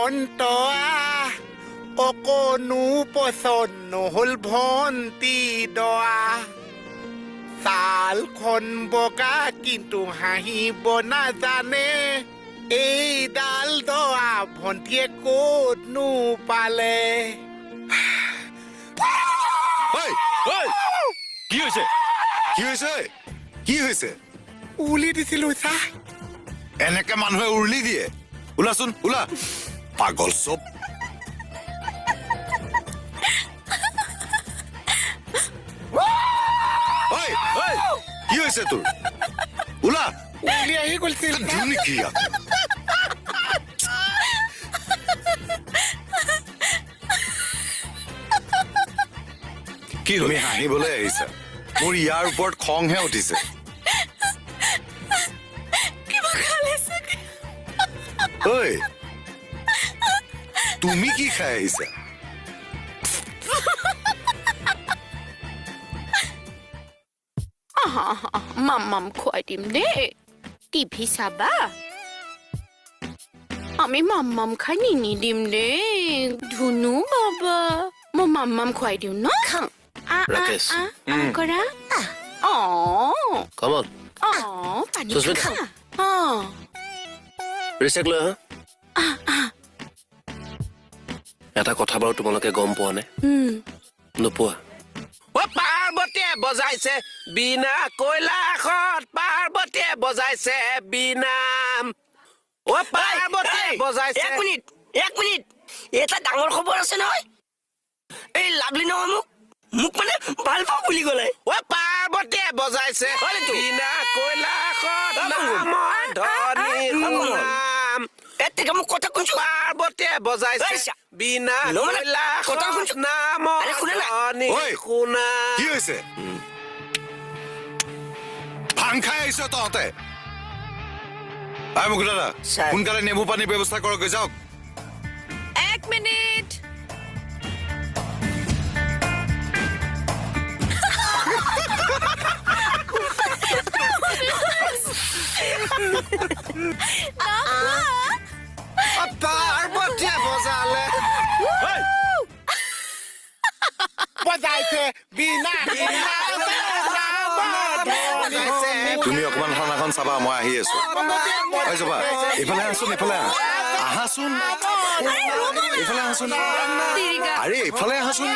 বন্তৱা অকণো পচন্দ নহ'ল ভন্তি দৱা ছালখন বগা কিন্তু হাঁহিব নাজানে এইডাল দৱা ভন্তিয়ে ক'তনো পালে কি হৈছে উলি দিছিলো চা এনেকে মানুহে উৰুলি দিয়ে ওলাচোন ওলা পাগল চব কি হৈছে তোৰ ওলা উলি আহি গ'লছিল নেকি কি তুমি হাঁহিবলৈ আহিছা মোৰ ইয়াৰ ওপৰত খংহে উঠিছে ঐ তুমি কি খাই আহিছা মাম্মাম খুৱাই দিম দেই টিভি চাবা আমি মাম্মাম খাই নিনি দিম দেই ধুনু বাবা মই মাম্মাম খুৱাই দিওঁ ন খাওঁ Rakesh. কৰা Come on. পানী Susmita. খা ৰিচেক লৈ আহা এটা কথা বাৰু তোমালোকে গম পোৱা নে নোপোৱা পাৰ্বতীয়ে বজাইছে বিনা কৈলাশত পাৰ্বতীয়ে বজাইছে বিনা পাৰ্বতীয়ে বজাইছে এক মিনিট এটা ডাঙৰ খবৰ আছে নহয় এই লাভলি নহয় মোক মানে ভাল পাওঁ বুলি ক'লে পাৰ্বতীয়ে বজাইছে বিনা কৈলাশত নামৰ ধনী সুনাম এতিয়া মোক কথা শুনছো পাৰ্বতীয়ে বজাইছে বিনা কৈলাশত নামৰ ধনী সুনাম কি হৈছে ভাং খাই আহিছ তহঁতে মুকুল দাদা সোনকালে নেমু পানীৰ ব্যৱস্থা কৰক যাওক এক মিনিট পাৰ্বতীয়ে বজালে বজাইছে বিনা তুমি অকমান থানাখন চাবা মই আহি আছো যাবা এইফালে আহাচোন এইফালে আহাচোন এইফালে আহাচোন আৰে এইফালে আহাচোন